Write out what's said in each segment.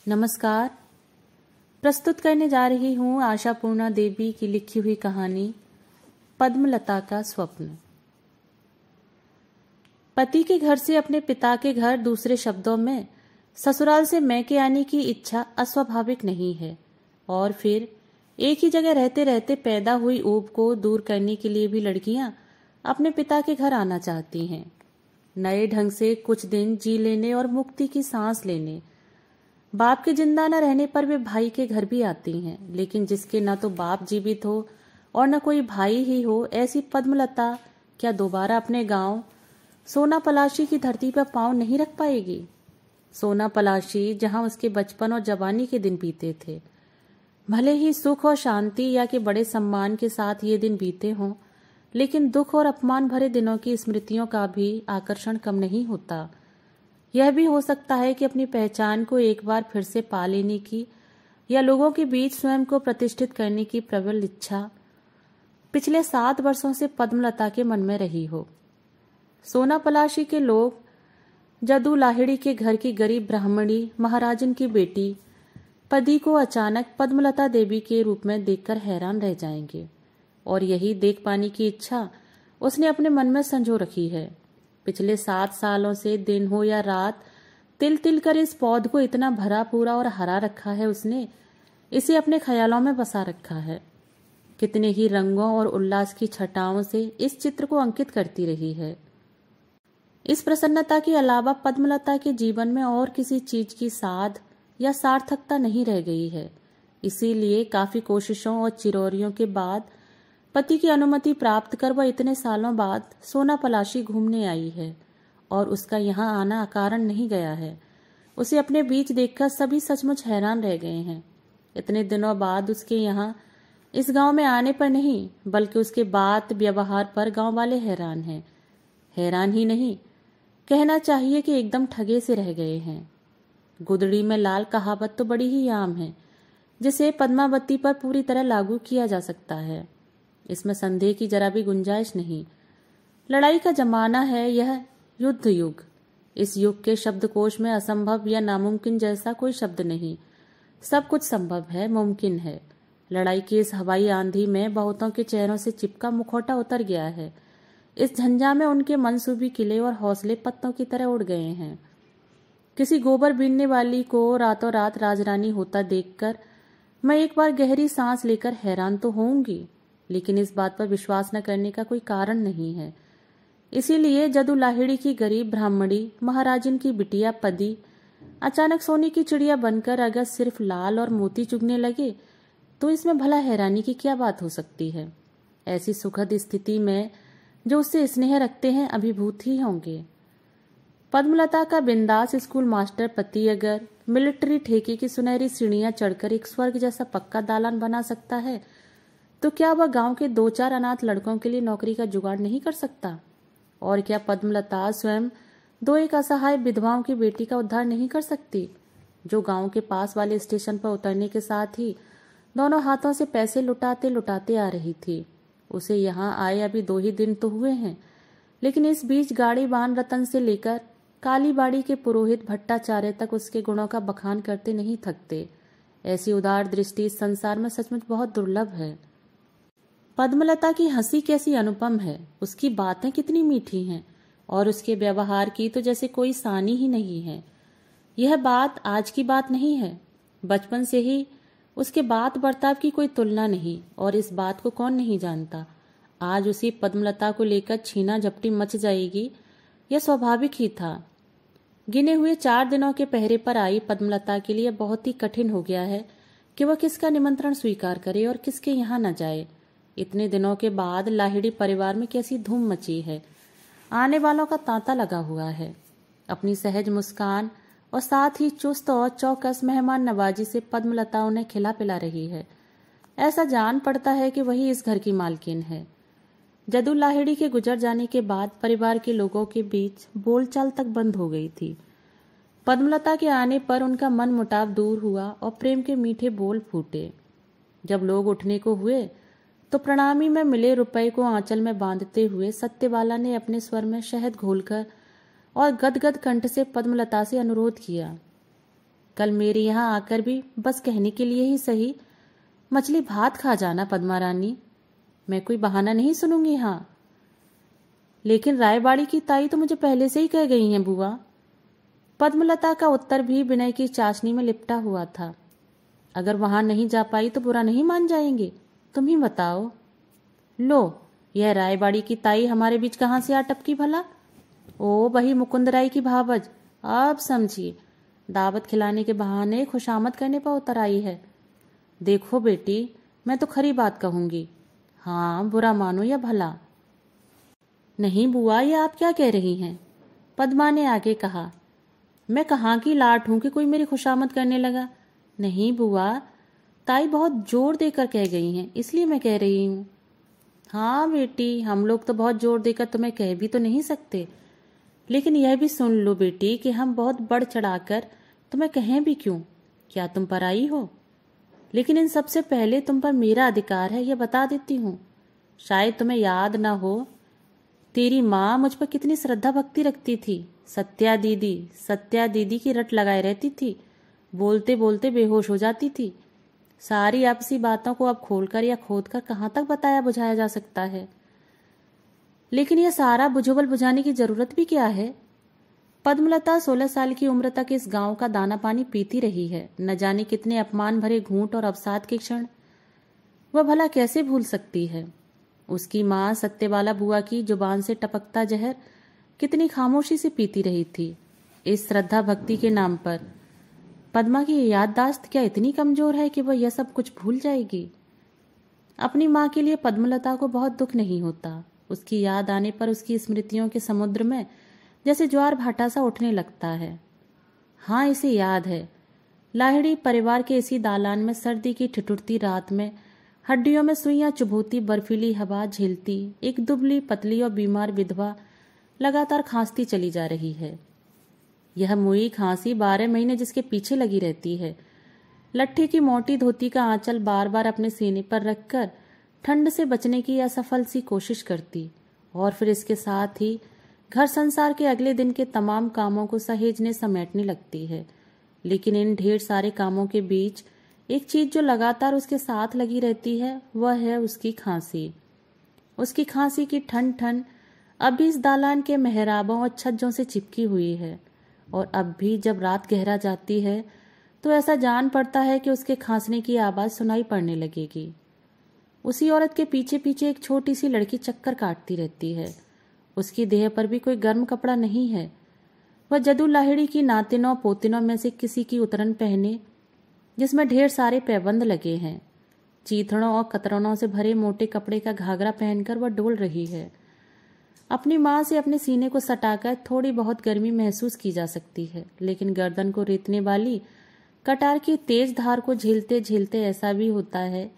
नमस्कार। प्रस्तुत करने जा रही हूँ आशापूर्णा देवी की लिखी हुई कहानी पद्मलता का स्वप्न। पति के घर से अपने पिता के घर, दूसरे शब्दों में ससुराल से मैके आने की इच्छा अस्वाभाविक नहीं है, और फिर एक ही जगह रहते रहते पैदा हुई ऊब को दूर करने के लिए भी लड़कियां अपने पिता के घर आना चाहती हैं, नए ढंग से कुछ दिन जी लेने और मुक्ति की सांस लेने। बाप के जिंदा न रहने पर वे भाई के घर भी आती हैं, लेकिन जिसके न तो बाप जीवित हो और न कोई भाई ही हो, ऐसी पद्मलता क्या दोबारा अपने गांव सोना पलाशी की धरती पर पांव नहीं रख पाएगी? सोना पलाशी, जहां उसके बचपन और जवानी के दिन बीते थे। भले ही सुख और शांति या के बड़े सम्मान के साथ ये दिन बीते हों, लेकिन दुख और अपमान भरे दिनों की स्मृतियों का भी आकर्षण कम नहीं होता। यह भी हो सकता है कि अपनी पहचान को एक बार फिर से पा लेने की या लोगों के बीच स्वयं को प्रतिष्ठित करने की प्रबल इच्छा पिछले 7 वर्षों से पद्मलता के मन में रही हो। सोना पलाशी के लोग जदू लाहिड़ी के घर की गरीब ब्राह्मणी महाराजन की बेटी पदी को अचानक पद्मलता देवी के रूप में देखकर हैरान रह जाएंगे, और यही देख पाने की इच्छा उसने अपने मन में संजो रखी है। पिछले 7 सालों से दिन हो या रात, तिल तिल कर इस पौध को इतना भरा पूरा और हरा रखा है उसने, इसे अपने ख्यालों में बसा रखा है। कितने ही रंगों और उल्लास की छटाओं से इस चित्र को अंकित करती रही है। इस प्रसन्नता के अलावा पद्मलता के जीवन में और किसी चीज की साध या सार्थकता नहीं रह गई है। इसीलिए काफी कोशिशों और चिरौरियों के बाद पति की अनुमति प्राप्त कर वह इतने सालों बाद सोना पलाशी घूमने आई है, और उसका यहाँ आना अकारण नहीं गया है। उसे अपने बीच देखकर सभी सचमुच हैरान रह गए हैं। इतने दिनों बाद उसके यहाँ इस गांव में आने पर नहीं, बल्कि उसके बात व्यवहार पर गांव वाले हैरान हैं। हैरान ही नहीं, कहना चाहिए कि एकदम ठगे से रह गए हैं। गुदड़ी में लाल कहावत तो बड़ी ही आम है, जिसे पद्मावती पर पूरी तरह लागू किया जा सकता है। इसमें संदेह की जरा भी गुंजाइश नहीं। लड़ाई का जमाना है, यह युद्ध युग। इस युग के शब्दकोश में असंभव या नामुमकिन जैसा कोई शब्द नहीं। सब कुछ संभव है, मुमकिन है। लड़ाई की इस हवाई आंधी में बहुतों के चेहरों से चिपका मुखौटा उतर गया है। इस झंझा में उनके मनसूबी किले और हौसले पत्तों की तरह उड़ गए हैं। किसी गोबर बीनने वाली को रातों रात राजरानी होता देखकर मैं एक बार गहरी सांस लेकर हैरान तो होऊंगी, लेकिन इस बात पर विश्वास न करने का कोई कारण नहीं है। इसीलिए जदू लाहिड़ी की गरीब ब्राह्मणी महाराजन की बिटिया पदी अचानक सोने की चिड़िया बनकर अगर सिर्फ लाल और मोती चुगने लगे, तो इसमें भला हैरानी की क्या बात हो सकती है? ऐसी सुखद स्थिति में जो उससे स्नेह रखते हैं अभिभूत ही होंगे। पद्मलता का बिंदास स्कूल मास्टर पति अगर मिलिट्री ठेके की सुनहरी सीढ़ियां चढ़कर एक स्वर्ग जैसा पक्का दालान बना सकता है, तो क्या वह गांव के 2-4 अनाथ लड़कों के लिए नौकरी का जुगाड़ नहीं कर सकता? और क्या पद्मलता स्वयं 2-1 असहाय विधवाओं की बेटी का उद्धार नहीं कर सकती, जो गांव के पास वाले स्टेशन पर उतरने के साथ ही दोनों हाथों से पैसे लुटाते लुटाते आ रही थी? उसे यहाँ आए अभी 2 ही दिन तो हुए हैं, लेकिन इस बीच गाड़ी बान रतन से लेकर कालीबाड़ी के पुरोहित भट्टाचार्य तक उसके गुणों का बखान करते नहीं थकते। ऐसी उदार दृष्टि इस संसार में सचमुच बहुत दुर्लभ है। पद्मलता की हंसी कैसी अनुपम है, उसकी बातें कितनी मीठी हैं, और उसके व्यवहार की तो जैसे कोई सानी ही नहीं है। यह बात आज की बात नहीं है, बचपन से ही उसके बात बर्ताव की कोई तुलना नहीं, और इस बात को कौन नहीं जानता। आज उसी पद्मलता को लेकर छीना झपटी मच जाएगी, यह स्वाभाविक ही था। गिने हुए 4 दिनों के पहरे पर आई पद्मलता के लिए बहुत ही कठिन हो गया है कि वह किसका निमंत्रण स्वीकार करे और किसके यहाँ न जाए। इतने दिनों के बाद लाहिड़ी परिवार में कैसी धूम मची है। आने वालों का तांता लगा हुआ है। अपनी सहज मुस्कान और साथ ही चुस्त और चौकस मेहमान नवाजी से पद्मलता उन्हें खिला पिला रही है। ऐसा जान पड़ता है कि वही इस घर की मालकिन है। जदू लाहिड़ी के गुजर जाने के बाद परिवार के लोगों के बीच बोलचाल तक बंद हो गई थी। पद्मलता के आने पर उनका मन मुटाव दूर हुआ और प्रेम के मीठे बोल फूटे। जब लोग उठने को हुए तो प्रणामी में मिले रुपए को आंचल में बांधते हुए सत्यवाला ने अपने स्वर में शहद घोलकर और गदगद कंठ से पद्मलता से अनुरोध किया, कल मेरे यहाँ आकर भी बस कहने के लिए ही सही मछली भात खा जाना पद्मा रानी। मैं कोई बहाना नहीं सुनूंगी। हाँ, लेकिन रायबाड़ी की ताई तो मुझे पहले से ही कह गई हैं बुआ। पद्मलता का उत्तर भी विनय की चाशनी में लिपटा हुआ था। अगर वहां नहीं जा पाई तो बुरा नहीं मान जाएंगे? तुम ही बताओ। लो, यह रायबाड़ी की ताई हमारे बीच कहाँ से आ टपकी भला? ओ वही मुकुंदराय की भावज। अब समझिए, दावत खिलाने के बहाने खुशामद करने पर उतर आई है। देखो बेटी, मैं तो खरी बात कहूंगी। हाँ, बुरा मानो या भला। नहीं बुआ, ये आप क्या कह रही हैं? पद्मा ने आगे कहा। मैं कहाँ की लाट हूं कि कोई मेरी खुशामद करने लगा। नहीं बुआ, ताई बहुत जोर देकर कह गई हैं, इसलिए मैं कह रही हूं। हाँ बेटी, हम लोग तो बहुत जोर देकर तुम्हें कह भी तो नहीं सकते, लेकिन यह भी सुन लो बेटी कि हम बहुत बढ़ चढ़ाकर तुम्हें कहें भी क्यों? क्या तुम पर आई हो? लेकिन इन सबसे पहले तुम पर मेरा अधिकार है, यह बता देती हूँ। शायद तुम्हें याद ना हो, तेरी माँ मुझ पर कितनी श्रद्धा भक्ति रखती थी। सत्या दीदी की रट लगाए रहती थी, बोलते बोलते बेहोश हो जाती थी। सारी आपसी बातों को अब खोलकर या खोदकर कहाँ तक बताया बुझाया जा सकता है? लेकिन यह सारा बुझुबल बुझाने की जरूरत भी क्या है? पद्मलता 16 साल की उम्र तक इस गांव का दाना पानी पीती रही है। न जाने कितने अपमान भरे घूंट और अवसाद के क्षण वह भला कैसे भूल सकती है? उसकी माँ सत्यबाला बुआ की जुबान से टपकता जहर कितनी खामोशी से पीती रही थी इस श्रद्धा भक्ति के नाम पर। पद्मा की याददाश्त क्या इतनी कमजोर है कि वह यह सब कुछ भूल जाएगी? अपनी माँ के लिए पद्मलता को बहुत दुख नहीं होता। उसकी याद आने पर उसकी स्मृतियों के समुद्र में जैसे ज्वार भाटा सा उठने लगता है। हाँ, इसे याद है, लाहिड़ी परिवार के इसी दालान में सर्दी की ठिठुरती रात में हड्डियों में सुइयां चुभोती बर्फीली हवा झेलती एक दुबली पतली और बीमार विधवा लगातार खांसती चली जा रही है। यह मुई खांसी 12 महीने जिसके पीछे लगी रहती है। लट्ठी की मोटी धोती का आंचल बार बार अपने सीने पर रखकर ठंड से बचने की असफल सी कोशिश करती और फिर इसके साथ ही घर संसार के अगले दिन के तमाम कामों को सहेजने समेटने लगती है। लेकिन इन ढेर सारे कामों के बीच एक चीज जो लगातार उसके साथ लगी रहती है वह है उसकी खांसी। उसकी खांसी की ठंड ठंड अब भी इस दालान के मेहराबों और छज्जों से चिपकी हुई है और अब भी जब रात गहरा जाती है तो ऐसा जान पड़ता है कि उसके खांसने की आवाज सुनाई पड़ने लगेगी। उसी औरत के पीछे पीछे एक छोटी सी लड़की चक्कर काटती रहती है। उसकी देह पर भी कोई गर्म कपड़ा नहीं है। वह जदू लाहिड़ी की नातिनों पोतिनों में से किसी की उतरन पहने जिसमें ढेर सारे पैबंद लगे हैं। चीथड़ों और कतरनों से भरे मोटे कपड़े का घाघरा पहनकर वह डोल रही है। अपनी माँ से अपने सीने को सटाकर थोड़ी बहुत गर्मी महसूस की जा सकती है, लेकिन गर्दन को रेतने वाली कटार की तेज धार को झेलते झेलते ऐसा भी होता है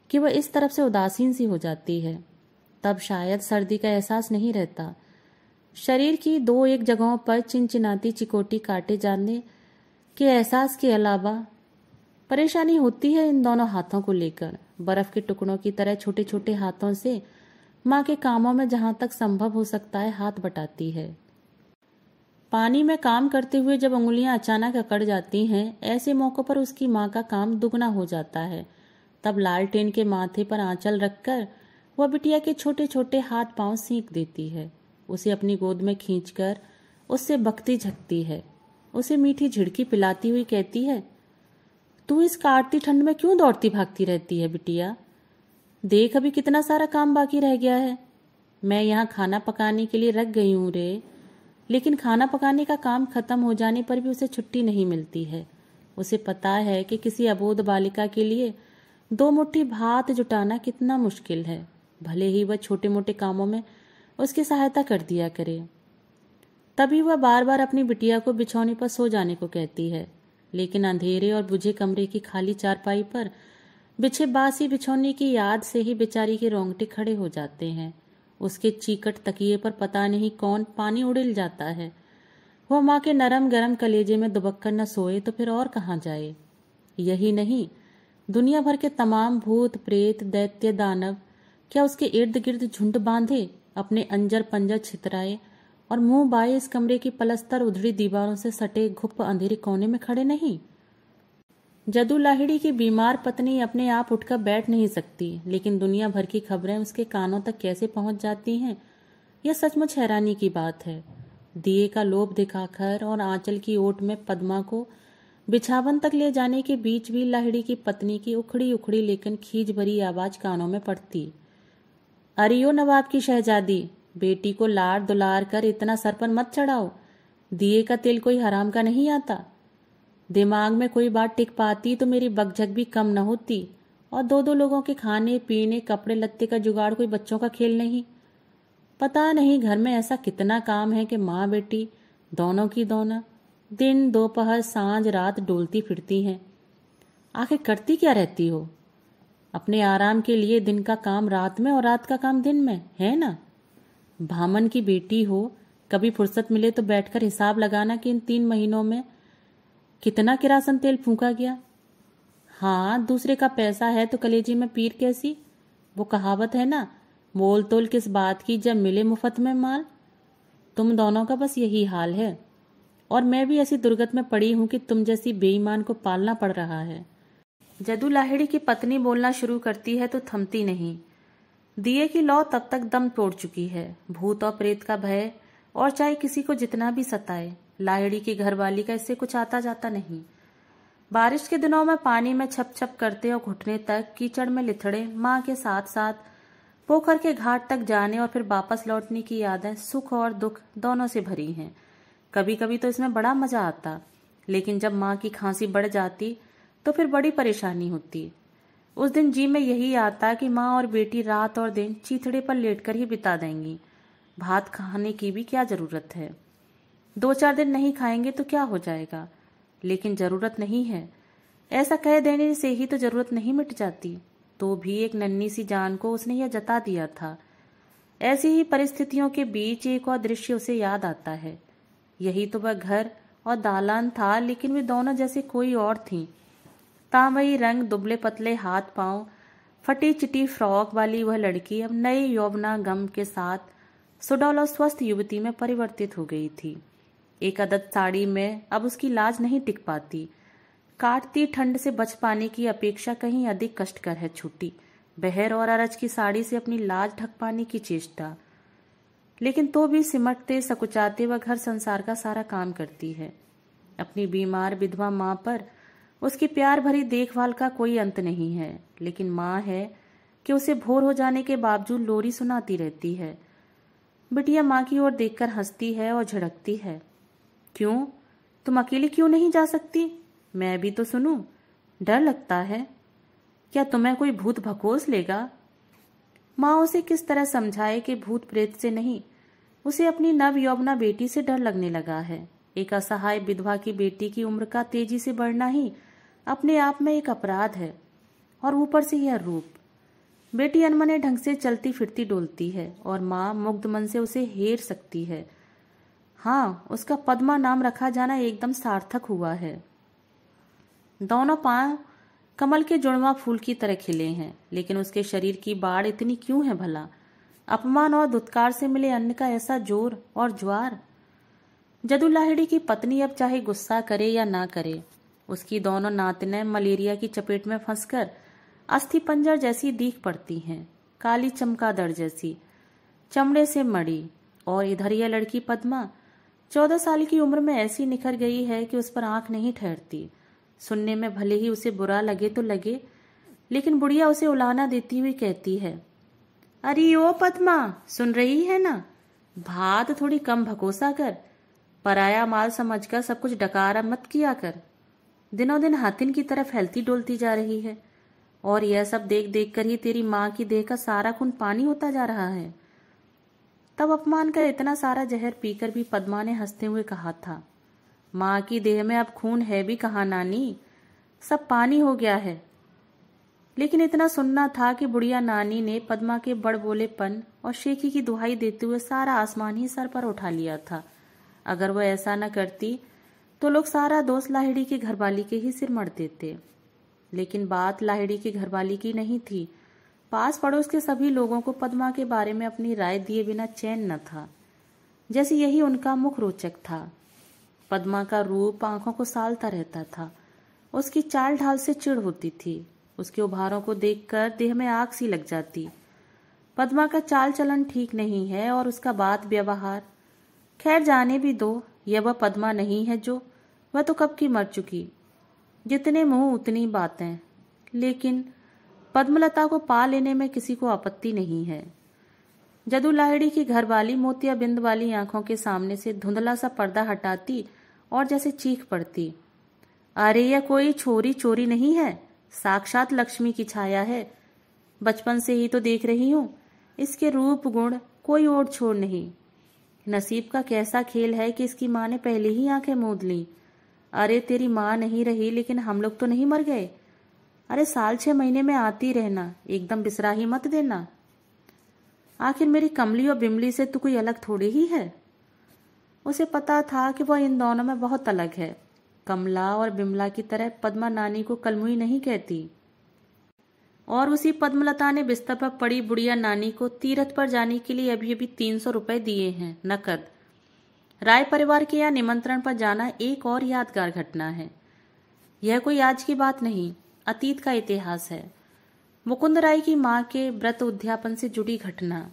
कि वह इस तरफ से उदासीन सी हो जाती है। तब शायद सर्दी का एहसास नहीं रहता। शरीर की 2-1 जगहों पर चिनचिनाती चिकोटी काटे जाने के एहसास के अलावा परेशानी होती है इन दोनों हाथों को लेकर। बर्फ के टुकड़ों की तरह छोटे छोटे हाथों से माँ के कामों में जहां तक संभव हो सकता है हाथ बटाती है। पानी में काम करते हुए जब उंगलियां अचानक अकड़ जाती हैं, ऐसे मौकों पर उसकी माँ का काम दुगना हो जाता है। तब लालटेन के माथे पर आंचल रखकर वह बिटिया के छोटे छोटे हाथ पांव सींक देती है। उसे अपनी गोद में खींचकर उससे बकती झकती है। उसे मीठी झिड़की पिलाती हुई कहती है, तू इस काटती ठंड में क्यों दौड़ती भागती रहती है बिटिया? देख, अभी कितना सारा काम बाकी रह गया है। मैं यहाँ खाना पकाने के लिए रख गई हूँ रे। लेकिन खाना पकाने का काम खत्म हो जाने पर भी उसे छुट्टी नहीं मिलती है। उसे पता है कि किसी अबोध बालिका के लिए 2 मुट्ठी भात जुटाना कितना मुश्किल है, भले ही वह छोटे मोटे कामों में उसकी सहायता कर दिया करे। तभी वह बार बार अपनी बिटिया को बिछौने पर सो जाने को कहती है, लेकिन अंधेरे और बुझे कमरे की खाली चारपाई पर बिछे बासी बिछौने की याद से ही बेचारी के रोंगटे खड़े हो जाते हैं। उसके चीकट तकिए पर पता नहीं कौन पानी उड़िल जाता है। वह माँ के नरम गरम कलेजे में दुबककर न सोए तो फिर और कहाँ जाए। यही नहीं, दुनिया भर के तमाम भूत प्रेत दैत्य दानव क्या उसके इर्द गिर्द झुंड बांधे अपने अंजर पंजर छितराए और मुंह बाए इस कमरे की पलस्तर उधड़ी दीवारों से सटे घुप अंधेरे कोने में खड़े नहीं? जदू लाहिड़ी की बीमार पत्नी अपने आप उठकर बैठ नहीं सकती, लेकिन दुनिया भर की खबरें उसके कानों तक कैसे पहुंच जाती हैं, यह सचमुच हैरानी की बात है। दिए का लोभ दिखाकर और आंचल की ओट में पद्मा को बिछावन तक ले जाने के बीच भी लाहिड़ी की पत्नी की उखड़ी उखड़ी लेकिन खींच भरी आवाज कानों में पड़ती। अरियो नवाब की शहजादी, बेटी को लाड़ दुलार कर इतना सर पर मत चढ़ाओ। दिए का तेल कोई हराम का नहीं आता। दिमाग में कोई बात टिक पाती तो मेरी बकझक भी कम न होती। और दो दो लोगों के खाने पीने कपड़े लत्ते का जुगाड़ कोई बच्चों का खेल नहीं। पता नहीं घर में ऐसा कितना काम है कि माँ बेटी दोनों की दोनों दिन दोपहर सांझ रात डोलती फिरती हैं। आखिर करती क्या रहती हो? अपने आराम के लिए दिन का काम रात में और रात का काम दिन में, है ना? भामन की बेटी हो, कभी फुर्सत मिले तो बैठकर हिसाब लगाना कि इन 3 महीनों में कितना किरासन तेल फूंका गया। हाँ, दूसरे का पैसा है तो कलेजी में पीर कैसी? वो कहावत है ना, मोल तोल किस बात की जब मिले मुफ्त में माल। तुम दोनों का बस यही हाल है, और मैं भी ऐसी दुर्गत में पड़ी हूं कि तुम जैसी बेईमान को पालना पड़ रहा है। जदू लाहिड़ी की पत्नी बोलना शुरू करती है तो थमती नहीं। दिए की लौ तब तक दम तोड़ चुकी है। भूत और प्रेत का भय, और चाहे किसी को जितना भी सताए, लाहिड़ी की घरवाली का इससे कुछ आता जाता नहीं। बारिश के दिनों में पानी में छप छप करते और घुटने तक कीचड़ में लिथड़े माँ के साथ साथ पोखर के घाट तक जाने और फिर वापस लौटने की यादें सुख और दुख दोनों से भरी हैं। कभी कभी तो इसमें बड़ा मजा आता, लेकिन जब माँ की खांसी बढ़ जाती तो फिर बड़ी परेशानी होती। उस दिन जी में यही आता कि माँ और बेटी रात और दिन चीथड़े पर लेटकर ही बिता देंगी। भात खाने की भी क्या जरूरत है? 2-4 दिन नहीं खाएंगे तो क्या हो जाएगा, लेकिन जरूरत नहीं है। ऐसा कह देने से ही तो जरूरत नहीं मिट जाती। तो भी एक नन्ही सी जान को उसने यह जता दिया था। ऐसी ही परिस्थितियों के बीच एक और दृश्य उसे याद आता है। यही तो वह घर और दालान था, लेकिन वे दोनों जैसे कोई और थीं। तांबई रंग, दुबले पतले हाथ पांव, फटी चिटी फ्रॉक वाली वह लड़की अब नए यौवना गम के साथ सुडौल और स्वस्थ युवती में परिवर्तित हो गई थी। एक अदद साड़ी में अब उसकी लाज नहीं टिक पाती। काटती ठंड से बच पाने की अपेक्षा कहीं अधिक कष्टकर है छूटी बहर और अरज की साड़ी से अपनी लाज ढक पाने की चेष्टा। लेकिन तो भी सिमटते सकुचाते वह घर संसार का सारा काम करती है। अपनी बीमार विधवा माँ पर उसकी प्यार भरी देखभाल का कोई अंत नहीं है, लेकिन माँ है कि उसे भोर हो जाने के बावजूद लोरी सुनाती रहती है। बिटिया माँ की ओर देखकर हंसती है और झिड़कती है। क्यों, तुम अकेली क्यों नहीं जा सकती? मैं भी तो सुनूं। डर लगता है क्या? तुम्हें कोई भूत भकोस लेगा? माँ उसे किस तरह समझाए कि भूत प्रेत से नहीं, उसे अपनी नव यौवना बेटी से डर लगने लगा है। एक असहाय विधवा की बेटी की उम्र का तेजी से बढ़ना ही अपने आप में एक अपराध है, और ऊपर से यह रूप। बेटी अनमने ढंग से चलती फिरती डोलती है और माँ मुग्ध मन से उसे हेर सकती है। हाँ, उसका पद्मा नाम रखा जाना एकदम सार्थक हुआ है। दोनों पांव कमल के जुड़वा फूल की तरह खिले हैं, लेकिन उसके शरीर की बाढ़ इतनी क्यों है भला? अपमान और दुत्कार से मिले अन्न का ऐसा जोर और ज्वार। जदू लाहिड़ी की पत्नी अब चाहे गुस्सा करे या ना करे, उसकी दोनों नातनें मलेरिया की चपेट में फंसकर अस्थि पंजर जैसी दीख पड़ती हैं, काली चमगादड़ जैसी, चमड़े से मड़ी। और इधर यह लड़की पद्मा 14 साल की उम्र में ऐसी निखर गई है कि उस पर आंख नहीं ठहरती। सुनने में भले ही उसे बुरा लगे तो लगे, लेकिन बुढ़िया उसे उलाहना देती हुई कहती है, अरे ओ पद्मा, सुन रही है ना? भात थोड़ी कम भकोसा कर, पराया माल समझकर सब कुछ डकारा मत किया कर। दिनों दिन हाथिन की तरफ फैलती डोलती जा रही है, और यह सब देख देख कर ही तेरी माँ की देह का सारा खून पानी होता जा रहा है। तब अपमान का इतना सारा जहर पीकर भी पद्मा ने हंसते हुए कहा था, माँ की देह में अब खून है भी कहाँ नानी, सब पानी हो गया है। लेकिन इतना सुनना था कि बुढ़िया नानी ने पद्मा के बड़बोलेपन और शेखी की दुहाई देते हुए सारा आसमान ही सर पर उठा लिया था। अगर वह ऐसा न करती तो लोग सारा दोष लाहिड़ी की घरवाली के ही सिर मढ़ देते। लेकिन बात लाहिड़ी की घरवाली की नहीं थी। पास पड़ोस के सभी लोगों को पद्मा के बारे में अपनी राय दिए बिना चैन न था। जैसे यही उनका मुख रोचक था। पद्मा का रूप आंखों को सालता रहता था। उसकी चाल ढाल से चिढ़ होती थी। उसके उभारों को देखकर देह में आग सी लग जाती। पद्मा का चाल चलन ठीक नहीं है और उसका बात व्यवहार, खैर जाने भी दो। यह वह पद्मा नहीं है जो, वह तो कब की मर चुकी। जितने मुंह उतनी बातें। लेकिन पद्मलता को पा लेने में किसी को आपत्ति नहीं है। जदू लाहिड़ी की घरवाली मोतियाबिंद वाली आंखों के सामने से धुंधला सा पर्दा हटाती और जैसे चीख पड़ती, अरे यह कोई छोरी चोरी नहीं है, साक्षात लक्ष्मी की छाया है। बचपन से ही तो देख रही हूं, इसके रूप गुण कोई ओर छोड़ नहीं। नसीब का कैसा खेल है कि इसकी माँ ने पहले ही आंखें मूंद ली। अरे तेरी माँ नहीं रही लेकिन हम लोग तो नहीं मर गए। अरे साल 6 महीने में आती रहना, एकदम बिसरा ही मत देना। आखिर मेरी कमली और बिमली से तो कोई अलग थोड़ी ही है। उसे पता था कि वह इन दोनों में बहुत अलग है। कमला और बिमला की तरह पद्मा नानी को कलमुई नहीं कहती। और उसी पद्मलता ने बिस्तर पर पड़ी बुढ़िया नानी को तीर्थ पर जाने के लिए अभी अभी 300 रुपए दिए हैं नकद। राय परिवार के यहाँ निमंत्रण पर जाना एक और यादगार घटना है। यह कोई आज की बात नहीं, अतीत का इतिहास है। मुकुंद राय की माँ के व्रत उद्यापन से जुड़ी घटना।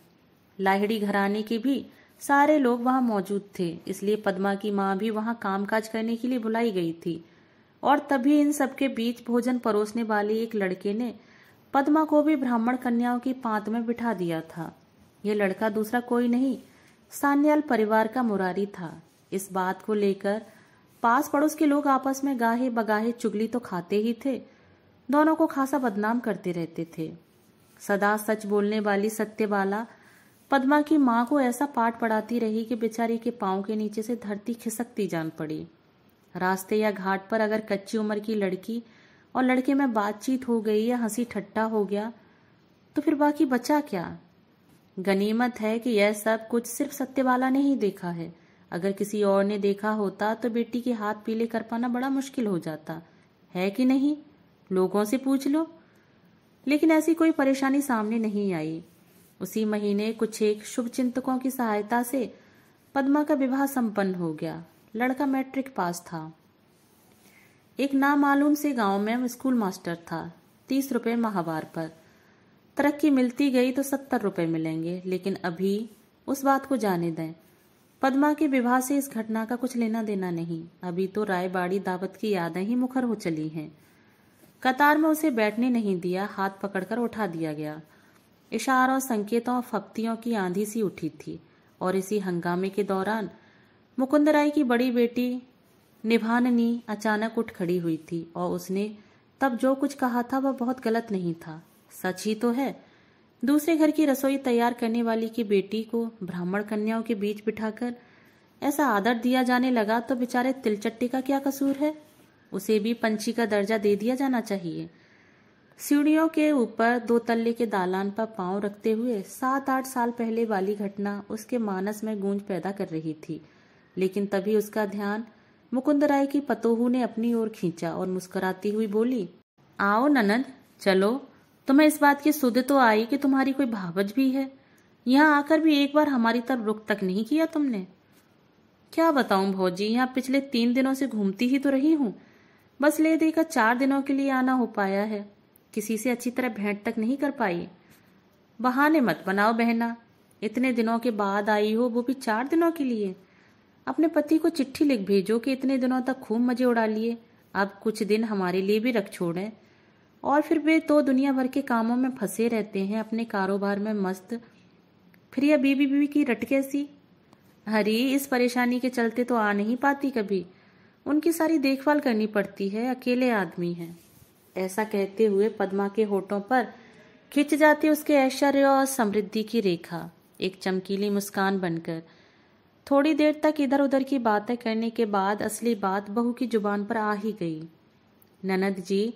लाहिड़ी घराने के भी सारे लोग वहां मौजूद थे, इसलिए पद्मा की माँ भी वहां कामकाज करने के लिए बुलाई गई थी। और तभी इन सबके बीच भोजन परोसने वाले एक लड़के ने पद्मा को भी ब्राह्मण कन्याओं की पांत में बिठा दिया था। यह लड़का दूसरा कोई नहीं, सान्याल परिवार का मुरारी था। इस बात को लेकर पास पड़ोस के लोग आपस में गाहे बगाहे चुगली तो खाते ही थे, दोनों को खासा बदनाम करते रहते थे। सदा सच बोलने वाली सत्यबाला पद्मा की माँ को ऐसा पाठ पढ़ाती रही कि बेचारी के पांव के नीचे से धरती खिसकती जान पड़ी। रास्ते या घाट पर अगर कच्ची उम्र की लड़की और लड़के में बातचीत हो गई या हंसी ठट्टा हो गया तो फिर बाकी बचा क्या। गनीमत है कि यह सब कुछ सिर्फ सत्यबाला ने ही देखा है। अगर किसी और ने देखा होता तो बेटी के हाथ पीले कर पाना बड़ा मुश्किल हो जाता है कि नहीं, लोगों से पूछ लो। लेकिन ऐसी कोई परेशानी सामने नहीं आई। उसी महीने कुछ एक शुभ चिंतकों की सहायता से पद्मा का विवाह संपन्न हो गया। लड़का मैट्रिक पास था। एक नामालूम से गांव में स्कूल मास्टर था। 30 रुपए माहवार पर। तरक्की मिलती गई तो 70 रुपए मिलेंगे, लेकिन अभी उस बात को जाने दें। पद्मा के विवाह से इस घटना का कुछ लेना देना नहीं। अभी तो रायबाड़ी दावत की यादें ही मुखर हो चली हैं। कतार में उसे बैठने नहीं दिया, हाथ पकड़कर उठा दिया गया। इशारों, संकेतों और फप्तियों की आंधी सी उठी थी। और इसी हंगामे के दौरान मुकुंद राय की बड़ी बेटी निभाननी अचानक उठ खड़ी हुई थी और उसने तब जो कुछ कहा था वह बहुत गलत नहीं था, सच ही तो है। दूसरे घर की रसोई तैयार करने वाली की बेटी को ब्राह्मण कन्याओं के बीच बिठाकर ऐसा आदर दिया जाने लगा तो बेचारे तिलचट्टे का क्या कसूर है। उसे भी पंछी का दर्जा दे दिया जाना चाहिए। सीढ़ियों के ऊपर 2 तल्ले के दालान पर पांव रखते हुए 7-8 साल पहले वाली घटना उसके मानस में गूंज पैदा कर रही थी। लेकिन तभी उसका ध्यान मुकुंद राय की पतोहू ने अपनी ओर खींचा और मुस्कुराती हुई बोली, आओ ननद, चलो। तुम्हें इस बात की सुध तो आई कि तुम्हारी कोई भावज भी है। यहाँ आकर भी एक बार हमारी तरफ रुख तक नहीं किया तुमने। क्या बताऊं भौजी, यहाँ पिछले 3 दिनों से घूमती ही तो रही हूँ। बस ले देकर 4 दिनों के लिए आना हो पाया है। किसी से अच्छी तरह भेंट तक नहीं कर पाई। बहाने मत बनाओ बहना, इतने दिनों के बाद आई हो, वो भी 4 दिनों के लिए। अपने पति को चिट्ठी लिख भेजो कि इतने दिनों तक खूब मजे उड़ा लिए, अब कुछ दिन हमारे लिए भी रख छोड़ें। और फिर वे तो दुनिया भर के कामों में फंसे रहते हैं, अपने कारोबार में मस्त। फिर यह बीबी बीबी की रट कैसी। हरी इस परेशानी के चलते तो आ नहीं पाती कभी। उनकी सारी देखभाल करनी पड़ती है, अकेले आदमी हैं। ऐसा कहते हुए पद्मा के होठों पर खिंच जाती उसके ऐश्वर्य और समृद्धि की रेखा, एक चमकीली मुस्कान बनकर। थोड़ी देर तक इधर उधर की बातें करने के बाद असली बात बहू की जुबान पर आ ही गई। ननद जी,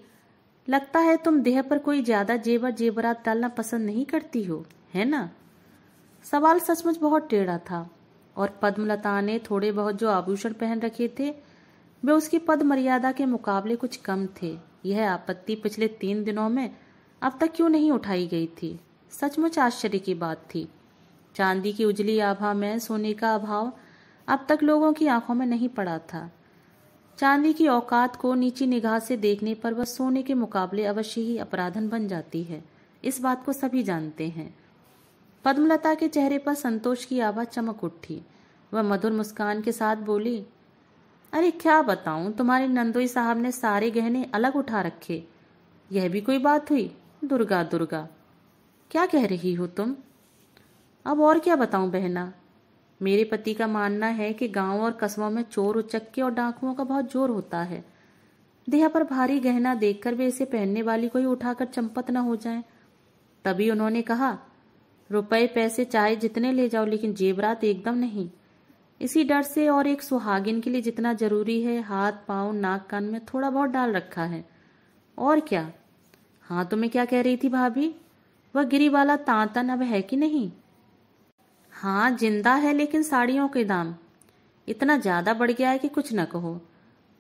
लगता है तुम देह पर कोई ज्यादा जेवर जेवरात डालना पसंद नहीं करती हो, है ना? सवाल सचमुच बहुत टेढ़ा था और पद्मलता ने थोड़े बहुत जो आभूषण पहन रखे थे वे उसकी पद मर्यादा के मुकाबले कुछ कम थे। यह आपत्ति पिछले 3 दिनों में अब तक क्यों नहीं उठाई गई थी? सचमुच आश्चर्य की बात थी। चांदी की उजली आभा में सोने का अभाव अब तक लोगों की आंखों में नहीं पड़ा था। चांदी की औकात को नीची निगाह से देखने पर वह सोने के मुकाबले अवश्य ही अपराधन बन जाती है, इस बात को सभी जानते हैं। पद्मलता के चेहरे पर संतोष की आभा चमक उठी। वह मधुर मुस्कान के साथ बोली, अरे क्या बताऊं, तुम्हारे नंदोई साहब ने सारे गहने अलग उठा रखे। यह भी कोई बात हुई? दुर्गा दुर्गा, क्या कह रही हो तुम? अब और क्या बताऊं बहना, मेरे पति का मानना है कि गांव और कस्बों में चोर उचक्के और डाकुओं का बहुत जोर होता है। देह पर भारी गहना देखकर वे इसे पहनने वाली को ही उठाकर चंपत न हो जाए। तभी उन्होंने कहा, रुपए पैसे चाहे जितने ले जाओ, लेकिन जेवरात एकदम नहीं। इसी डर से और एक सुहागिन के लिए जितना जरूरी है, हाथ पांव नाक कान में थोड़ा बहुत डाल रखा है। और क्या? हाँ, तो मैं क्या कह रही थी भाभी, वह गिरी वाला तांतन अब है कि नहीं? हाँ, जिंदा है, लेकिन साड़ियों के दाम इतना ज्यादा बढ़ गया है कि कुछ न कहो।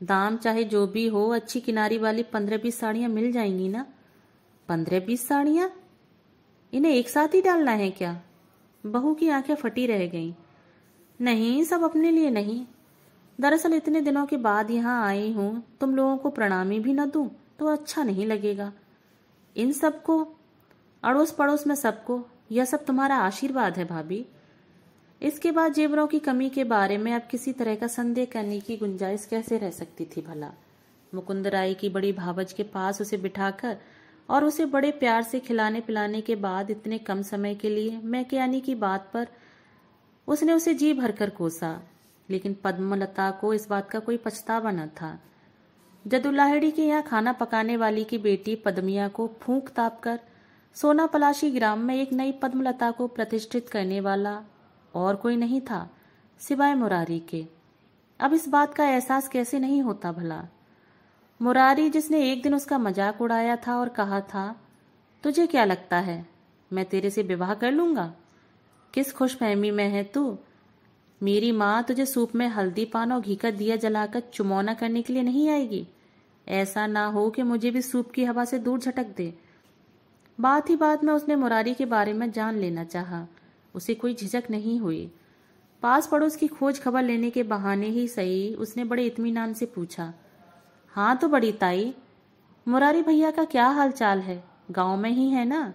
दाम चाहे जो भी हो, अच्छी किनारी वाली 15-20 साड़ियां मिल जाएंगी ना? 15-20 साड़ियां? इन्हें एक साथ ही डालना है क्या? बहू की आंखें फटी रह गईं। नहीं, सब अपने लिए नहीं। दरअसल इतने दिनों के बाद यहाँ आई हूँ, तुम लोगों को प्रणामी भी न दूं तो अच्छा नहीं लगेगा। इन सबको, अड़ोस पड़ोस में सबको, यह सब तुम्हारा आशीर्वाद है भाभी। इसके बाद जेवरों की कमी के बारे में अब किसी तरह का संदेह करने की गुंजाइश कैसे रह सकती थी भला। मुकुंद राय की बड़ी भावज के पास उसे बिठाकर और उसे बड़े प्यार से खिलाने पिलाने के बाद इतने कम समय के लिए मैकेयानी की बात पर उसने उसे जी भरकर कोसा, लेकिन पद्मलता को इस बात का कोई पछतावा न था। जदुलाहिड़ी के यहाँ खाना पकाने वाली की बेटी पद्मिया को फूंक ताप कर सोना पलाशी ग्राम में एक नई पद्मलता को प्रतिष्ठित करने वाला और कोई नहीं था सिवाय मुरारी के। अब इस बात का एहसास कैसे नहीं होता भला। मुरारी, जिसने एक दिन उसका मजाक उड़ाया था और कहा था, तुझे क्या लगता है मैं तेरे से विवाह कर लूंगा? किस खुशफहमी में है तू? मेरी माँ तुझे सूप में हल्दी पान और घी का दिया जलाकर चुमौना करने के लिए नहीं आएगी। ऐसा ना हो कि मुझे भी सूप की हवा से दूर झटक दे। बात ही बात में उसने मुरारी के बारे में जान लेना चाहा। उसे कोई झिझक नहीं हुई। पास पड़ोस की खोज खबर लेने के बहाने ही सही उसने बड़े इत्मीनान से पूछा, हाँ तो बड़ी ताई, मुरारी भैया का क्या हाल चाल है? गांव में ही है ना?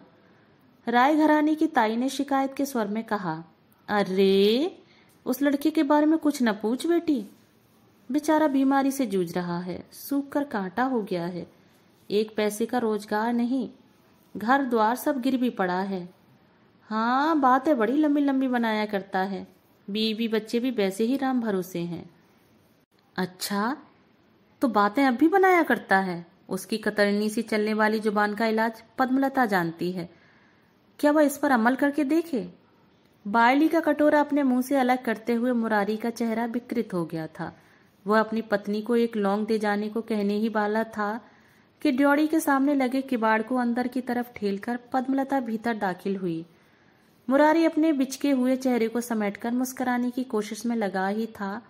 राय घराने की ताई ने शिकायत के स्वर में कहा, अरे उस लड़के के बारे में कुछ न पूछ बेटी। बेचारा बीमारी से जूझ रहा है, सूख कर कांटा हो गया है। एक पैसे का रोजगार नहीं, घर द्वार सब गिर भी पड़ा है। हाँ, बातें बड़ी लंबी लंबी बनाया करता है। बीवी बच्चे भी वैसे ही राम भरोसे हैं। अच्छा, तो बातें अब भी बनाया करता है? उसकी कतरनी सी चलने वाली जुबान का इलाज पद्मलता जानती है। क्या वह इस पर अमल करके देखे? बायली का कटोरा अपने मुंह से अलग करते हुए मुरारी का चेहरा विकृत हो गया था। वह अपनी पत्नी को एक लौंग दे जाने को कहने ही वाला था कि ड्योढ़ी के सामने लगे किवाड़ को अंदर की तरफ ठेलकर पद्मलता भीतर दाखिल हुई। मुरारी अपने बिचके हुए चेहरे को समेटकर मुस्कुराने की कोशिश में लगा ही था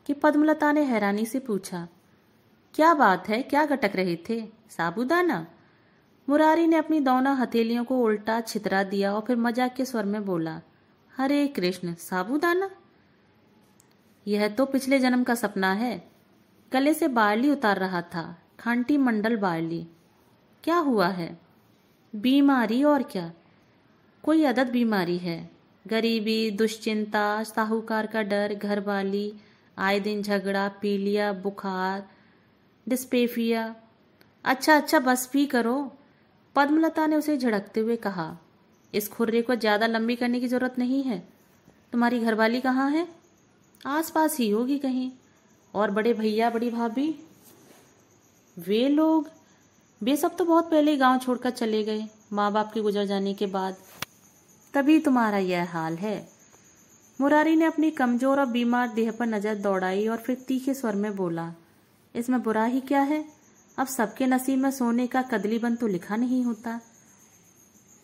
कि पद्मलता ने हैरानी से पूछा, क्या बात है, क्या गटक रहे थे? साबूदाना? मुरारी ने अपनी दोनों हथेलियों को उल्टा छितरा दिया और फिर मजाक के स्वर में बोला, हरे कृष्ण, साबूदाना? यह तो पिछले जन्म का सपना है। गले से बारली उतार रहा था, खांटी मंडल बारली। क्या हुआ है? बीमारी, और क्या? कोई अदद बीमारी है। गरीबी, दुश्चिंता, साहूकार का डर, घरवाली, आए दिन झगड़ा, पीलिया, बुखार, डिस्पेफिया। अच्छा अच्छा, बस भी करो। पद्मलता ने उसे झड़कते हुए कहा, इस खुर्रे को ज्यादा लंबी करने की जरूरत नहीं है। तुम्हारी घरवाली कहाँ है? आस पास ही होगी कहीं। और बड़े भैया, बड़ी भाभी? वे लोग, वे सब तो बहुत पहले गांव छोड़कर चले गए, माँ बाप के गुजर जाने के बाद। तभी तुम्हारा यह हाल है। मुरारी ने अपनी कमजोर और बीमार देह पर नजर दौड़ाई और फिर तीखे स्वर में बोला, इसमें बुरा ही क्या है? अब सबके नसीब में सोने का कदली बन तो लिखा नहीं होता।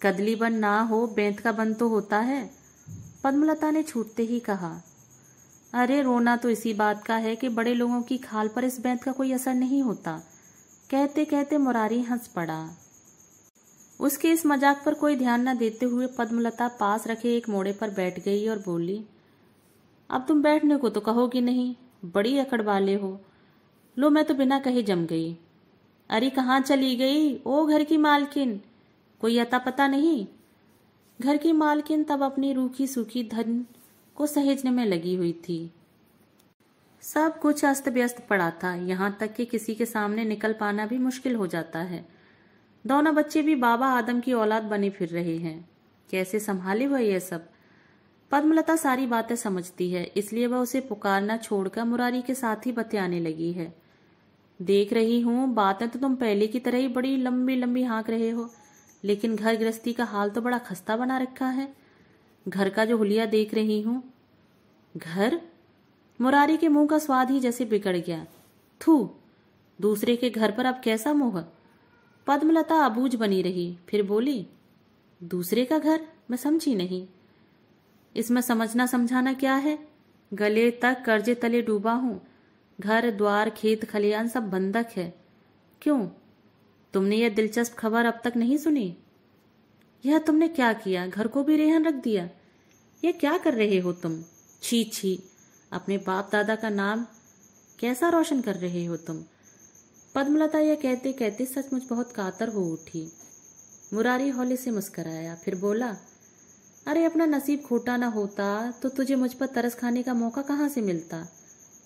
कदली बन ना हो, बेंत का बन तो होता है। पद्मलता ने छूटते ही कहा, अरे रोना तो इसी बात का है कि बड़े लोगों की खाल पर इस बेंत का कोई असर नहीं होता। कहते कहते मुरारी हंस पड़ा। उसके इस मजाक पर कोई ध्यान न देते हुए पद्मलता पास रखे एक मोड़े पर बैठ गई और बोली, अब तुम बैठने को तो कहोगी नहीं, बड़ी अकड़ वाले हो। लो मैं तो बिना कहे जम गई। अरे कहाँ चली गई ओ घर की मालकिन, कोई अता पता नहीं। घर की मालकिन तब अपनी रूखी सूखी धन को सहेजने में लगी हुई थी। सब कुछ अस्त व्यस्त पड़ा था, यहाँ तक कि किसी के सामने निकल पाना भी मुश्किल हो जाता है। दोनों बच्चे भी बाबा आदम की औलाद बने फिर रहे हैं। कैसे संभाले वह ये सब? पद्मलता सारी बातें समझती है, इसलिए वह उसे पुकारना छोड़कर मुरारी के साथ ही बतियाने लगी है। देख रही हूँ बातें तो तुम पहले की तरह ही बड़ी लंबी लंबी हाँक रहे हो, लेकिन घर गृहस्थी का हाल तो बड़ा खस्ता बना रखा है। घर का जो हुलिया देख रही हूँ। घर? मुरारी के मुंह का स्वाद ही जैसे बिगड़ गया। थू, दूसरे के घर पर अब कैसा मोह। पद्मलता अबूझ बनी रही, फिर बोली, दूसरे का घर? मैं समझी नहीं। इसमें समझना समझाना क्या है? गले तक कर्जे तले डूबा हूं। घर द्वार खेत खलियान सब बंधक है। क्यों, तुमने यह दिलचस्प खबर अब तक नहीं सुनी? यह तुमने क्या किया? घर को भी रेहन रख दिया। यह क्या कर रहे हो तुम? छी छी, अपने बाप दादा का नाम कैसा रोशन कर रहे हो तुम? पद्मलता यह कहते कहते सचमुच बहुत कातर हो उठी। मुरारी हौले से मुस्कराया, फिर बोला, अरे अपना नसीब खोटा ना होता तो तुझे मुझ पर तरस खाने का मौका कहाँ से मिलता।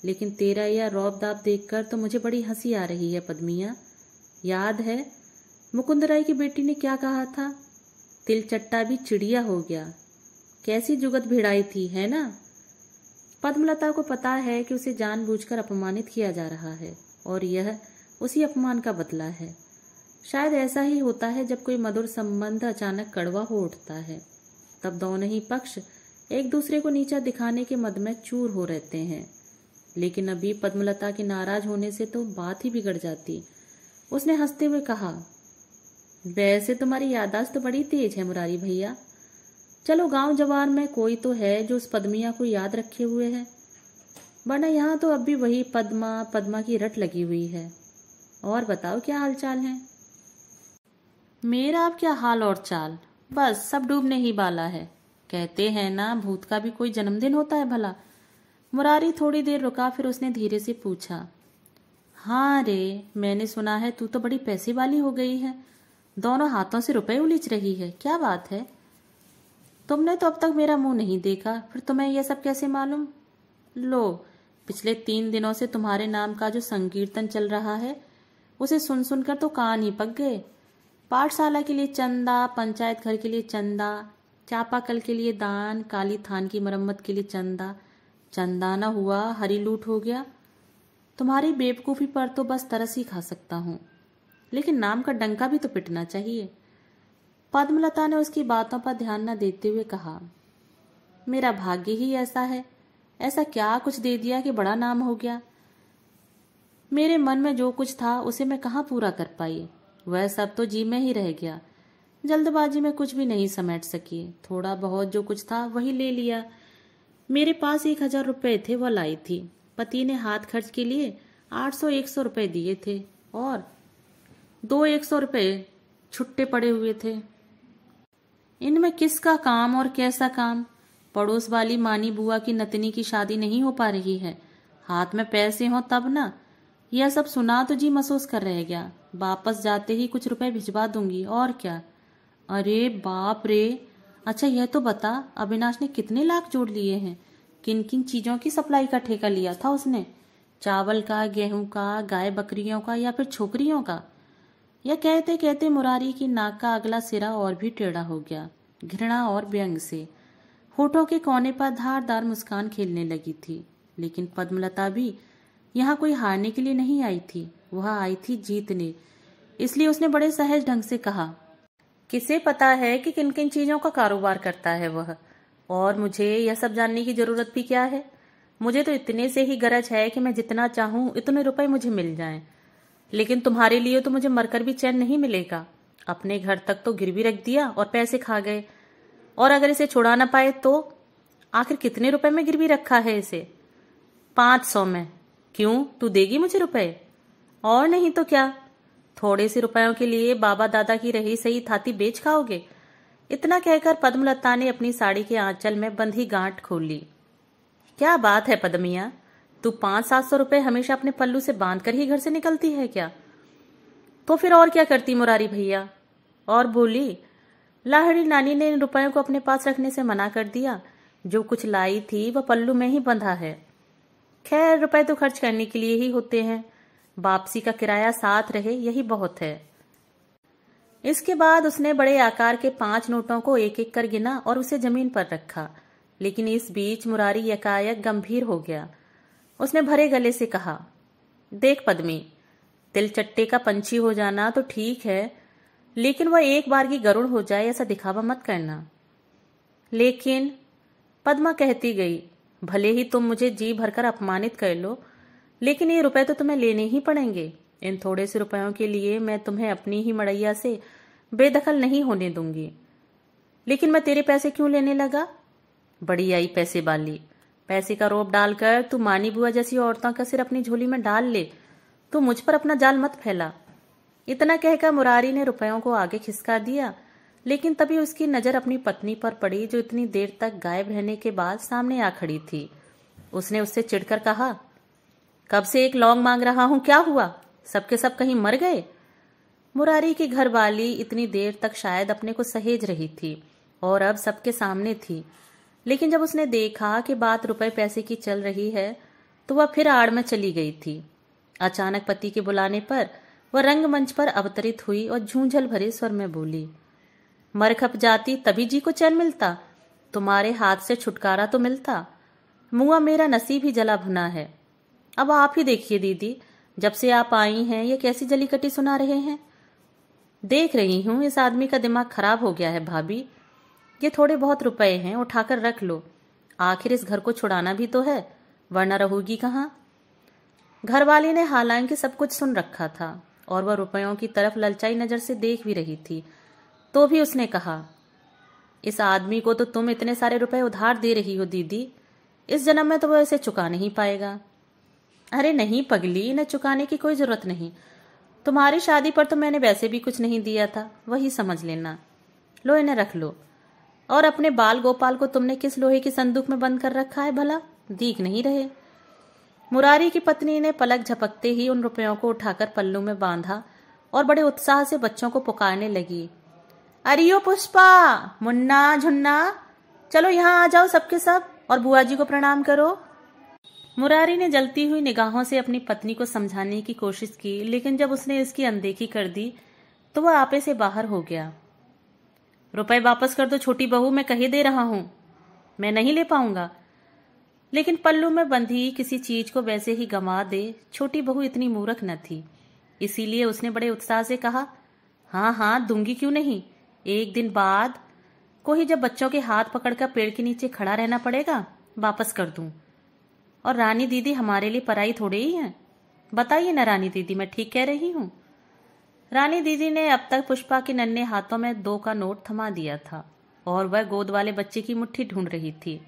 लेकिन तेरा यह रौब दाब देखकर तो मुझे बड़ी हंसी आ रही है पद्मिया। याद है मुकुंदराय की बेटी ने क्या कहा था? तिल चट्टा भी चिड़िया हो गया। कैसी जुगत भिड़ाई थी, है ना? पद्मलता को पता है कि उसे जानबूझकर अपमानित किया जा रहा है और यह उसी अपमान का बदला है। शायद ऐसा ही होता है जब कोई मधुर संबंध अचानक कड़वा हो उठता है, तब दोनों ही पक्ष एक दूसरे को नीचा दिखाने के मद में चूर हो रहते हैं। लेकिन अभी पद्मलता के नाराज होने से तो बात ही बिगड़ जाती। उसने हंसते हुए कहा, वैसे तुम्हारी याददाश्त तो बड़ी तेज है मुरारी भैया। चलो गांव जवार में कोई तो है जो उस पद्मिया को याद रखे हुए है, वरना यहाँ तो अब भी वही पद्मा पद्मा की रट लगी हुई है। और बताओ क्या हालचाल है? मेरा अब क्या हाल और चाल, बस सब डूबने ही वाला है। कहते हैं ना भूत का भी कोई जन्मदिन होता है भला। मुरारी थोड़ी देर रुका, फिर उसने धीरे से पूछा, हाँ रे, मैंने सुना है तू तो बड़ी पैसे वाली हो गई है, दोनों हाथों से रुपए उलीच रही है, क्या बात है? तुमने तो अब तक मेरा मुंह नहीं देखा, फिर तुम्हें यह सब कैसे मालूम? लो, पिछले 3 दिनों से तुम्हारे नाम का जो संकीर्तन चल रहा है उसे सुन सुनकर तो कान ही पक गए। पाठशाला के लिए चंदा, पंचायत घर के लिए चंदा, चापाकल के लिए दान, काली थान की मरम्मत के लिए चंदा। चंदा न हुआ हरी लूट हो गया। तुम्हारी बेवकूफ़ी पर तो बस तरस ही खा सकता हूँ, लेकिन नाम का डंका भी तो पिटना चाहिए। पद्मलता ने उसकी बातों पर ध्यान न देते हुए कहा, मेरा भाग्य ही ऐसा है। ऐसा क्या कुछ दे दिया कि बड़ा नाम हो गया। मेरे मन में जो कुछ था उसे मैं कहाँ पूरा कर पाई, वह सब तो जी में ही रह गया। जल्दबाजी में कुछ भी नहीं समेट सकी। थोड़ा बहुत जो कुछ था वही ले लिया। मेरे पास 1000 रुपये थे, वह लाई थी। पति ने हाथ खर्च के लिए 800-100 रुपये दिए थे और 200-100 रुपये छुट्टे पड़े हुए थे। इनमें किसका काम और कैसा काम? पड़ोस वाली मानी बुआ की नतनी की शादी नहीं हो पा रही है, हाथ में पैसे हो तब ना। यह सब सुना तो जी महसूस कर रह गया। वापस जाते ही कुछ रुपए भिजवा दूंगी, और क्या। अरे बाप रे, अच्छा यह तो बता, अविनाश ने कितने लाख जोड़ लिए हैं? किन किन चीजों की सप्लाई का ठेका लिया था उसने? चावल का, गेहूं का, गाय बकरियों का या फिर छोकरियों का? यह कहते कहते मुरारी की नाक का अगला सिरा और भी टेढ़ा हो गया, घृणा और व्यंग से। होठों के कोने पर धारदार मुस्कान खेलने लगी थी। लेकिन पद्मलता भी यहाँ कोई हारने के लिए नहीं आई थी, वह आई थी जीतने। इसलिए उसने बड़े सहज ढंग से कहा, किसे पता है कि किन किन चीजों का कारोबार करता है वह, और मुझे यह सब जानने की जरूरत भी क्या है। मुझे तो इतने से ही गरज है कि मैं जितना चाहूं इतने रुपए मुझे मिल जाएं। लेकिन तुम्हारे लिए तो मुझे मरकर भी चैन नहीं मिलेगा। अपने घर तक तो गिरवी रख दिया और पैसे खा गए, और अगर इसे छुड़ा ना पाए तो? आखिर कितने रुपए में गिरवी रखा है इसे? 500 में। क्यों, तू देगी मुझे रुपए? और नहीं तो क्या। थोड़े से रुपयों के लिए बाबा दादा की रही सही थाती बेच खाओगे? इतना कहकर पद्मलता ने अपनी साड़ी के आंचल में बंधी गांठ खोल ली। क्या बात है पद्मिया, तू 500-700 रुपए हमेशा अपने पल्लू से बांध कर ही घर से निकलती है क्या? तो फिर और क्या करती मुरारी भैया? और बोली, लाहड़ी नानी ने इन रुपयों को अपने पास रखने से मना कर दिया। जो कुछ लाई थी वह पल्लू में ही बंधा है। खैर, रुपए तो खर्च करने के लिए ही होते हैं, वापसी का किराया साथ रहे यही बहुत है। इसके बाद उसने बड़े आकार के 5 नोटों को एक एक कर गिना और उसे जमीन पर रखा। लेकिन इस बीच मुरारी एकाएक गंभीर हो गया। उसने भरे गले से कहा, देख पद्मी, तिल चट्टे का पंछी हो जाना तो ठीक है, लेकिन वह एक बार की गरुड़ हो जाए ऐसा दिखावा मत करना। लेकिन पद्मा कहती गई, भले ही तुम मुझे जी भरकर अपमानित कर लो, लेकिन ये रुपए तो तुम्हें लेने ही पड़ेंगे। इन थोड़े से रुपयों के लिए मैं तुम्हें अपनी ही मड़ैया से बेदखल नहीं होने दूंगी। लेकिन मैं तेरे पैसे क्यों लेने लगा? बड़ी आई पैसे वाली, पैसे का रोब डालकर तू मानी बुआ जैसी औरतों का सिर अपनी झोली में डाल ले। तू मुझ पर अपना जाल मत फैला। इतना कहकर मुरारी ने रुपयों को आगे खिसका दिया। लेकिन तभी उसकी नजर अपनी पत्नी पर पड़ी, जो इतनी देर तक गायब रहने के बाद सामने आ खड़ी थी। उसने उससे चिढ़कर कहा, कब से एक लौंग मांग रहा हूं, क्या हुआ? सबके सब कहीं मर गए? मुरारी की घरवाली इतनी देर तक शायद अपने को सहेज रही थी और अब सबके सामने थी। लेकिन जब उसने देखा कि बात रुपए पैसे की चल रही है तो वह फिर आड़ में चली गई थी। अचानक पति के बुलाने पर वह रंगमंच पर अवतरित हुई और झूंझल भरे स्वर में बोली, मर खप जाती तभी जी को चैन मिलता, तुम्हारे हाथ से छुटकारा तो मिलता। मुआ मेरा नसीब ही जला भुना है। अब आप ही देखिए दीदी, जब से आप आई हैं ये कैसी जली कटी सुना रहे हैं। देख रही हूं इस आदमी का दिमाग खराब हो गया है भाभी। ये थोड़े बहुत रुपए हैं, उठाकर रख लो। आखिर इस घर को छुड़ाना भी तो है, वरना रहोगी कहाँ। घरवाली ने हालांकि सब कुछ सुन रखा था और वह रुपयों की तरफ ललचाई नजर से देख भी रही थी, तो भी उसने कहा, इस आदमी को तो तुम इतने सारे रुपए उधार दे रही हो दीदी, इस जन्म में तो वह इसे चुका नहीं पाएगा। अरे नहीं पगली, इन्हें चुकाने की कोई जरूरत नहीं। तुम्हारी शादी पर तो मैंने वैसे भी कुछ नहीं दिया था, वही समझ लेना। लो इन्हें रख लो। और अपने बाल गोपाल को तुमने किस लोहे की संदूक में बंद कर रखा है भला? दिख नहीं रहे। मुरारी की पत्नी ने पलक झपकते ही उन रुपयों को उठाकर पल्लू में बांधा और बड़े उत्साह से बच्चों को पुकारने लगी, अरियो पुष्पा, मुन्ना, झुन्ना, चलो यहाँ आ जाओ सबके सब और बुआ जी को प्रणाम करो। मुरारी ने जलती हुई निगाहों से अपनी पत्नी को समझाने की कोशिश की, लेकिन जब उसने इसकी अनदेखी कर दी तो वह आपे से बाहर हो गया। रुपए वापस कर दो छोटी बहू, मैं कही दे रहा हूं, मैं नहीं ले पाऊंगा। लेकिन पल्लू में बंधी किसी चीज को वैसे ही गंवा दे, छोटी बहू इतनी मूर्ख न थी। इसीलिए उसने बड़े उत्साह से कहा, हाँ हाँ दूंगी, क्यों नहीं। एक दिन बाद को ही जब बच्चों के हाथ पकड़कर पेड़ के नीचे खड़ा रहना पड़ेगा, वापस कर दूं। और रानी दीदी हमारे लिए पराई थोड़े ही है। बताइए ना रानी दीदी, मैं ठीक कह रही हूं। रानी दीदी ने अब तक पुष्पा के नन्हे हाथों में 2 का नोट थमा दिया था और वह गोद वाले बच्चे की मुट्ठी ढूंढ रही थी।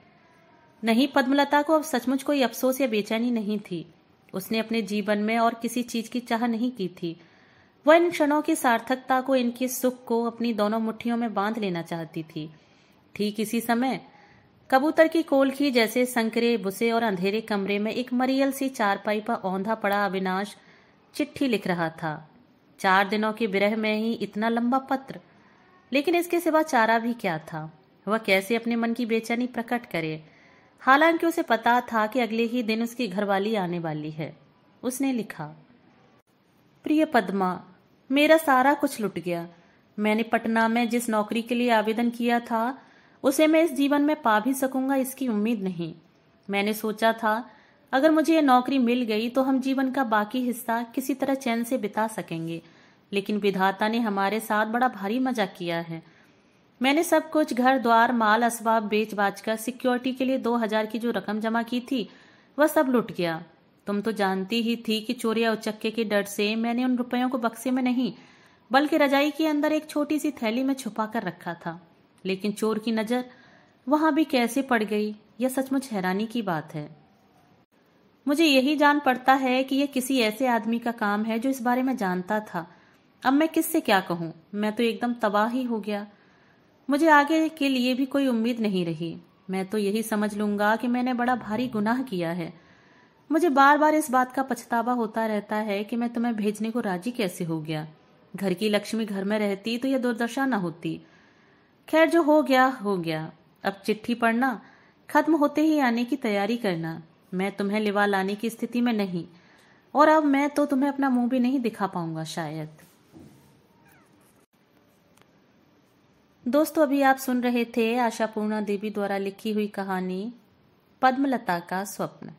नहीं, पद्मलता को अब सचमुच कोई अफसोस या बेचैनी नहीं थी। उसने अपने जीवन में और किसी चीज की चाह नहीं की थी। वह इन क्षणों की सार्थकता को, इनके सुख को अपनी दोनों मुट्ठियों में बांध लेना चाहती थी। ठीक इसी समय कबूतर की कोलखी जैसे संकरे बुसे और अंधेरे कमरे में एक मरियल सी चारपाई पर औंधा पड़ा अविनाश चिट्ठी लिख रहा था। 4 दिनों के विरह में ही इतना लंबा पत्र। लेकिन इसके सिवा चारा भी क्या था? वह कैसे अपने मन की बेचैनी प्रकट करे? हालांकि उसे पता था कि अगले ही दिन उसकी घरवाली आने वाली है। उसने लिखा, प्रिय पद्मा, मेरा सारा कुछ लुट गया। मैंने पटना में जिस नौकरी के लिए आवेदन किया था उसे मैं इस जीवन में पा भी सकूंगा इसकी उम्मीद नहीं। मैंने सोचा था अगर मुझे यह नौकरी मिल गई तो हम जीवन का बाकी हिस्सा किसी तरह चैन से बिता सकेंगे, लेकिन विधाता ने हमारे साथ बड़ा भारी मजाक किया है। मैंने सब कुछ, घर द्वार, माल असबाब बेच बाच कर सिक्योरिटी के लिए 2000 की जो रकम जमा की थी वह सब लुट गया। तुम तो जानती ही थी कि चोर या उचक्के के डर से मैंने उन रुपयों को बक्से में नहीं बल्कि रजाई के अंदर एक छोटी सी थैली में छुपा कर रखा था। लेकिन चोर की नजर वहां भी कैसे पड़ गई, यह सचमुच हैरानी की बात है। मुझे यही जान पड़ता है कि यह किसी ऐसे आदमी का काम है जो इस बारे में जानता था अब मैं किससे क्या कहूँ, मैं तो एकदम तबाह ही हो गया। मुझे आगे के लिए भी कोई उम्मीद नहीं रही। मैं तो यही समझ लूंगा कि मैंने बड़ा भारी गुनाह किया है। मुझे बार बार इस बात का पछतावा होता रहता है कि मैं तुम्हें भेजने को राजी कैसे हो गया। घर की लक्ष्मी घर में रहती तो यह दुर्दशा न होती। खैर, जो हो गया हो गया। अब चिट्ठी पढ़ना, खत्म होते ही आने की तैयारी करना। मैं तुम्हें लिवा लाने की स्थिति में नहीं, और अब मैं तो तुम्हें अपना मुंह भी नहीं दिखा पाऊंगा शायद। दोस्तों, अभी आप सुन रहे थे आशापूर्णा देवी द्वारा लिखी हुई कहानी पद्मलता का स्वप्न।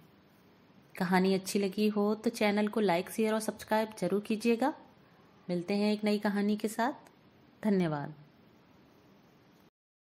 कहानी अच्छी लगी हो तो चैनल को लाइक, शेयर और सब्सक्राइब जरूर कीजिएगा। मिलते हैं एक नई कहानी के साथ। धन्यवाद।